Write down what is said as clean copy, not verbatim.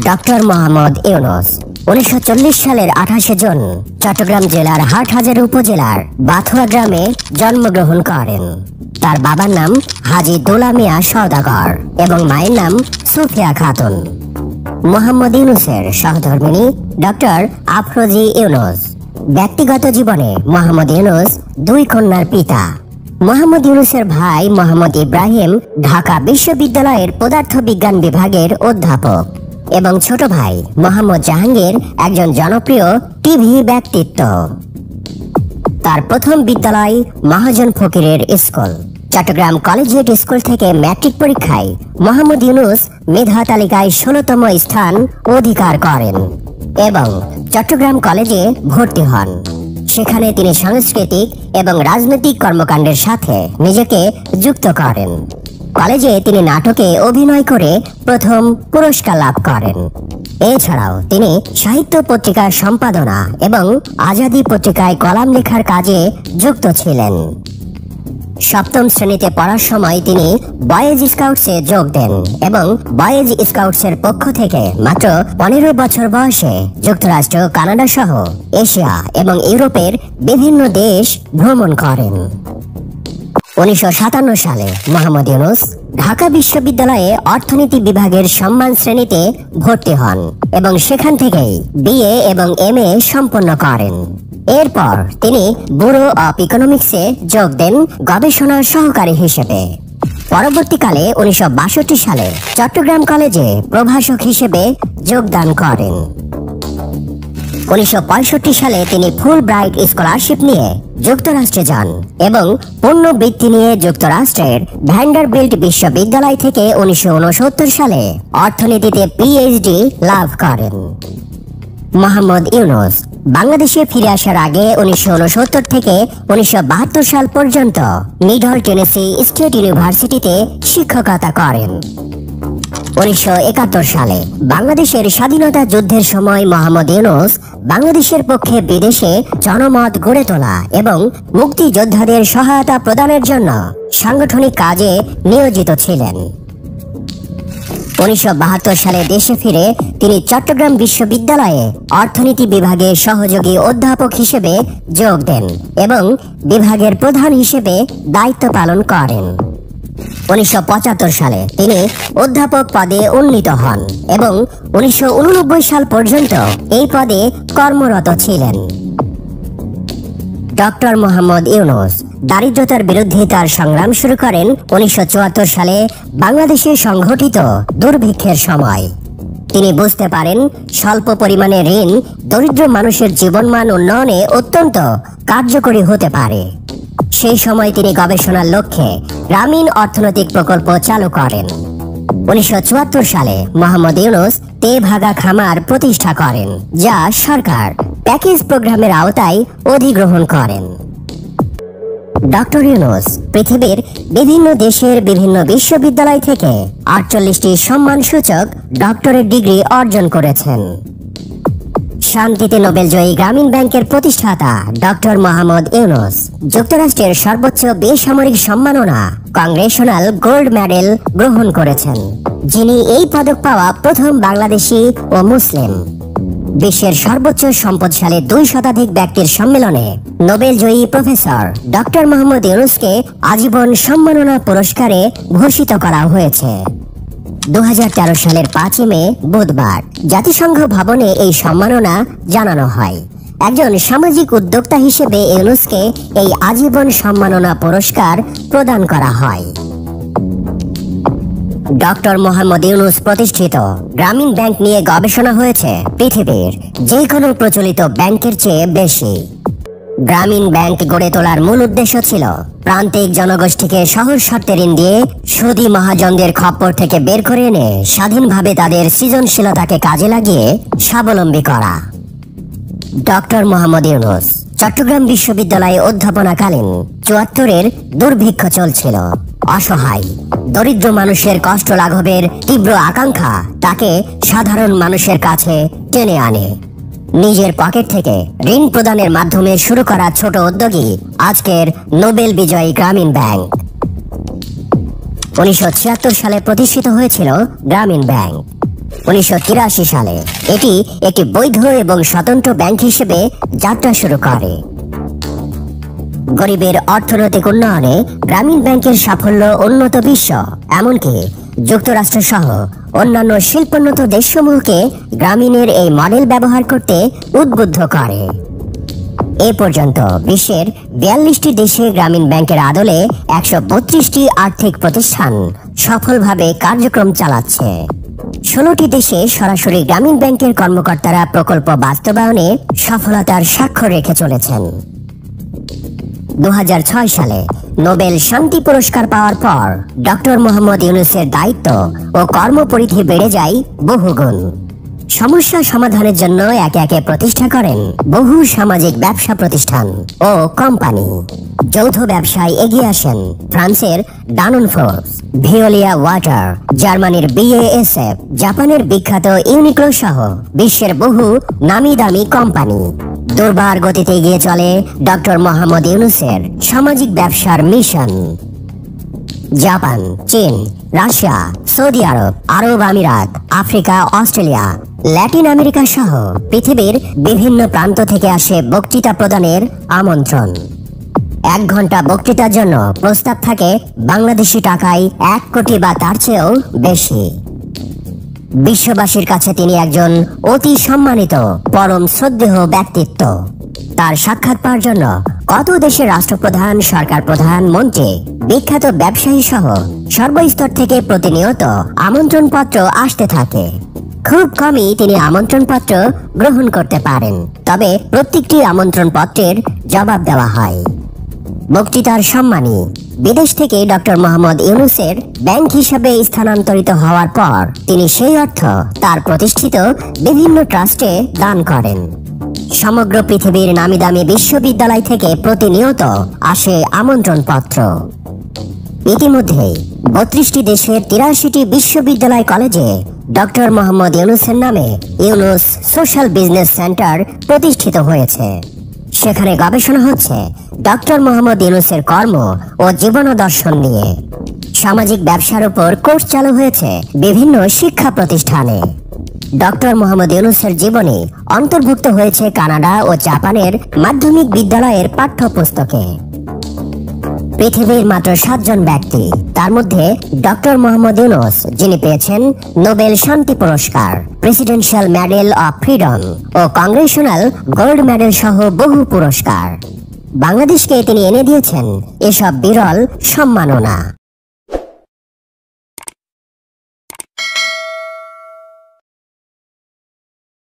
Doctor Mohammad Yunus 1940 সালের 28 June Chittagong জেলার হাটহাজারী উপজেলার বাথুয়া গ্রামে জন্মগ্রহণ করেন। তার বাবার নাম হাজী দোলা মিয়া সওদাগর এবং মায়ের নাম সুফিয়া খাতুন। মোহাম্মদ ইউনূসের সহধর্মিণী ডক্টর আফরোজি ইউনূস। ব্যক্তিগত জীবনে মোহাম্মদ ইউনূস দুই কন্যার পিতা। মোহাম্মদ ইউনূসের ভাই মোহাম্মদ ইব্রাহিম ঢাকা বিশ্ববিদ্যালয়ের পদার্থবিজ্ঞান বিভাগের অধ্যাপক এবং ছোট ভাই মোহাম্মদ জাহাঙ্গীর একজন জনপ্রিয় টিভি ব্যক্তিত্ব। তার প্রথম বিদ্যালয় মহাজন ফকিরের স্কুল। চট্টগ্রাম কলেজিয়েট স্কুল থেকে ম্যাট্রিক পরীক্ষায় মোহাম্মদ ইউনূস মেধা তালিকায় 16তম স্থান অধিকার করেন এবং চট্টগ্রাম কলেজে ভর্তি হন। সেখানে তিনি সাংস্কৃতিক এবং রাজনৈতিক কর্মকাণ্ডের সাথে নিজেকে যুক্ত করেন। কলেজে তিনি নাটকে অভিনয় করে প্রথম পুরস্কার লাভ করেন। এছাড়াও তিনি সাহিত্য পত্রিকার সম্পাদনা এবং আজাদী পত্রিকায় কলাম লেখার কাজে যুক্ত ছিলেন। সপ্তম শ্রেণীতে পড়ার সময় তিনি বয়েজ স্কাউটসে যোগ দেন এবং বয়েজ স্কাউটসের পক্ষ থেকে মাত্র 15 বছর বয়সে যুক্তরাষ্ট্র, কানাডা সহ এশিয়া এবং ইউরোপের বিভিন্ন দেশ ভ্রমণ করেন। 1957 সালে মোহাম্মদ ইউনূস ঢাকা বিশ্ববিদ্যালয়ে অর্থনীতি বিভাগের সম্মান শ্রেণীতে ভর্তি হন এবং সেখান থেকেই বিএ এবং এমএ সম্পন্ন করেন। এরপর তিনি ব্যুরো অব ইকোনমিক্সে যোগ দেন গবেষণা সহকারী হিসেবে। পরবর্তীকালে 1962 সালে চট্টগ্রাম কলেজে প্রভাষক হিসেবে যোগদান করেন। 1965 সালে তিনি ফুল ব্রাইট স্কলারশিপ নিয়ে যুক্তরাষ্ট্রে যান এবং পূর্ণ বৃত্তি নিয়ে যুক্তরাষ্ট্রের ভ্যান্ডারবিল্ট বিশ্ববিদ্যালয় থেকে 1969 সালে অর্থনীতিতে পিএইচডি লাভ করেন। মোহাম্মদ ইউনূস বাংলাদেশে ফিরে আসার আগে 1969 থেকে 1972 সাল পর্যন্ত মিডল টেনেসি স্টেট ইউনিভার্সিটিতে শিক্ষকতা করেন। 1971 সালে বাংলাদেশের স্বাধীনতা যুদ্ধের সময় মোহাম্মদ ইউনূস বাংলাদেশের পক্ষে বিদেশে জনমত গড়ে তোলা এবং মুক্তিযোদ্ধাদের সহায়তা প্রদানের জন্য সাংগঠনিক কাজে নিয়োজিত ছিলেন। 1972 সালে দেশে ফিরে তিনি চট্টগ্রাম বিশ্ববিদ্যালয়ে অর্থনীতি বিভাগে সহযোগী অধ্যাপক হিসেবে যোগ দেন এবং বিভাগের প্রধান হিসেবে দায়িত্ব পালন করেন। 1975 সালে তিনি অধ্যাপক পদে উন্নীত হন এবং 1989 সাল পর্যন্ত এই পদে কর্মরত ছিলেন। ডক্টর মোহাম্মদ ইউনূস দারিদ্রতার বিরুদ্ধে তার সংগ্রাম শুরু করেন 1974 সালে বাংলাদেশে সংঘটিত দুর্ভিক্ষের সময়। তিনি বুঝতে পারেন স্বল্প পরিমাণে ঋণ দরিদ্র মানুষের জীবনমান উন্নয়নে অত্যন্ত কার্যকরী হতে পারে। সেই সময় তিনি গবেষণার লক্ষ্যে গ্রামীণ অর্থনৈতিক প্রকল্প চালু করেন। 1974 সালে মোহাম্মদ ইউনূস তেভাগা খামার প্রতিষ্ঠা করেন, যা সরকার প্যাকেজ প্রোগ্রামের আওতায় অধিগ্রহণ করেন। ডক্টর ইউনূস পৃথিবীর বিভিন্ন দেশের বিভিন্ন বিশ্ববিদ্যালয় থেকে 48টি সম্মানসূচক ডক্টরেট ডিগ্রি অর্জন করেছেন। শান্তিতে নোবেলজয়ী গ্রামীণ ব্যাংকের প্রতিষ্ঠাতা ডক্টর মোহাম্মদ ইউনূস যুক্তরাষ্ট্রের সর্বোচ্চ বেসামরিক সম্মাননা কংগ্রেশনাল গোল্ড মেডেল গ্রহণ করেছেন, যিনি এই পদক পাওয়া প্রথম বাংলাদেশি ও মুসলিম। বিশ্বের সর্বোচ্চ সম্পদশালী 2 শতাধিক ব্যক্তির সম্মেলনে নোবেলজয়ী প্রফেসর ডক্টর মোহাম্মদ ইউনূসকে আজীবন সম্মাননা পুরস্কারে ভূষিত করা হয়েছে। 2013 সালের 5 মে বুধবার জাতিসংঘ ভবনে এই সম্মাননা জানানো হয়। একজন সামাজিক উদ্যোক্তা হিসেবে ইউনূসকে এই আজীবন সম্মাননা পুরস্কার প্রদান করা হয়। ডক্টর মোহাম্মদ ইউনূস প্রতিষ্ঠিত গ্রামীণ ব্যাংক নিয়ে গবেষণা হয়েছে পৃথিবীর যে কোনো প্রচলিত ব্যাংকের চেয়ে বেশি। গ্রামীণ ব্যাংক গড়ে তোলার মূল উদ্দেশ্য ছিল প্রান্তিক জনগোষ্ঠীকে সহজ শর্তে ঋণ দিয়ে সুদী মহাজনদের খপ্পর থেকে বের করে এনে স্বাধীনভাবে তাদের সৃজনশীলতাকে কাজে লাগিয়ে স্বাবলম্বী করা। ডক্টর মোহাম্মদ ইউনূস চট্টগ্রাম বিশ্ববিদ্যালয়ে অধ্যাপনাকালীন 74-এর দুর্ভিক্ষ চলছিল। অসহায় দরিদ্র মানুষের কষ্ট লাঘবের তীব্র আকাঙ্ক্ষা তাকে সাধারণ মানুষের কাছে টেনে আনে। নিজের পকেট থেকে ঋণ প্রদানের মাধ্যমে শুরু করা ছোট উদ্যোগী আজকের নোবেল বিজয়ী গ্রামীণ ব্যাংক। 1976 সালে প্রতিষ্ঠিত হয়েছিল গ্রামীণ ব্যাংক। 1983 সালে এটি একটি বৈধ এবং স্বতন্ত্র ব্যাংক হিসেবে যাত্রা শুরু করে। গরিবের অর্থনৈতিক উন্নয়নে গ্রামীণ ব্যাংকের সাফল্য উন্নত বিশ্ব, এমনকি যুক্তরাষ্ট্র সহ অন্যান্য শিল্পোন্নত দেশসমূহকে গ্রামীণের এই মডেল ব্যবহার করতে উদ্বুদ্ধ করে। এ পর্যন্ত বিশ্বের 42টি দেশে গ্রামীণ ব্যাংকের আদলে 132টি আর্থিক প্রতিষ্ঠান সফলভাবে কার্যক্রম চালাচ্ছে। 16টি দেশে সরাসরি গ্রামীণ ব্যাংকের কর্মকর্তারা প্রকল্প বাস্তবায়নে সফলতার স্বাক্ষর রেখে চলেছেন। 2006 সালে নোবেল শান্তি পুরস্কার পাওয়ার পর ডক্টর মোহাম্মদ ইউনূসের দায়িত্ব ও কর্মপরিধি বেড়ে যায় বহুগুণ। সমস্যা সমাধানের জন্য একে একে প্রতিষ্ঠা করেন বহু সামাজিক ব্যবসা প্রতিষ্ঠান ও কোম্পানি। যৌথ ব্যবসায় এগিয়ে আসেন ফ্রান্সের ডানন ফোর্স, ভিওলিয়া ওয়াটার, জার্মানির BASF, জাপানের বিখ্যাত ইউনিক্লো সহ বিশ্বের বহু নামি দামি কোম্পানি। দুর্বার গতিতে এগিয়ে চলে ডক্টর মোহাম্মদ ইউনূসের সামাজিক ব্যবসার মিশন। জাপান, চীন, রাশিয়া, সৌদি আরব, আরব আমিরাত, আফ্রিকা, অস্ট্রেলিয়া, ল্যাটিন আমেরিকা সহ পৃথিবীর বিভিন্ন প্রান্ত থেকে আসে বক্তৃতা প্রদানের আমন্ত্রণ। 1 ঘন্টা বক্তৃতার জন্য প্রস্তাব থাকে বাংলাদেশি টাকায় 1 কোটি বা তার চেয়েও বেশি। বিশ্ববাসীর কাছে তিনি একজন অতি সম্মানিত পরম শ্রদ্ধেয় ব্যক্তিত্ব। তার সাক্ষাৎ পাওয়ার জন্য কত দেশের রাষ্ট্রপ্রধান, সরকার প্রধান, মন্ত্রী, বিখ্যাত ব্যবসায়ী সহ সর্বস্তর থেকে প্রতিনিয়ত আমন্ত্রণ পত্র আসতে থাকে। খুব কমই তিনি আমন্ত্রণ পত্র গ্রহণ করতে পারেন, তবে প্রত্যেকটি আমন্ত্রণ পত্রের জবাব দেওয়া হয়। বক্তৃতার সম্মানী বিদেশ থেকে ডক্টর মোহাম্মদ ইউনূসের ব্যাংক হিসাবে স্থানান্তরিত হওয়ার পর তিনি সেই অর্থ তার প্রতিষ্ঠিত বিভিন্ন ট্রাস্টে দান করেন। সমগ্র পৃথিবীর নামিদামি বিশ্ববিদ্যালয় থেকে প্রতিনিয়ত আসে আমন্ত্রণ পত্র। ইতিমধ্যে 32টি দেশের 83টি বিশ্ববিদ্যালয় কলেজে ডক্টর মোহাম্মদ ইউনূসের নামে ইউনূস সোশ্যাল বিজনেস সেন্টার প্রতিষ্ঠিত হয়েছে। সেখানে গবেষণা হচ্ছে ডক্টর মোহাম্মদ ইউনূসের কর্ম ও জীবন দর্শন নিয়ে। সামাজিক ব্যবসার উপর কোর্স চালু হয়েছে বিভিন্ন শিক্ষা প্রতিষ্ঠানে। ডক্টর মোহাম্মদ ইউনূসের জীবনী অন্তর্ভুক্ত হয়েছে কানাডা ও জাপানের মাধ্যমিক বিদ্যালয়ের পাঠ্যপুস্তকে। পৃথিবীর মাত্র 7 জন ব্যক্তি, তার মধ্যে ডক্টর মোহাম্মদ ইউনূস, যিনি পেয়েছেন নোবেল শান্তি পুরস্কার, প্রেসিডেন্সিয়াল মেডেল অফ ফ্রিডম ও কংগ্রেশনাল গোল্ড মেডেল সহ বহু পুরস্কার। বাংলাদেশকে তিনি এনে দিয়েছেন এসব বিরল সম্মাননা।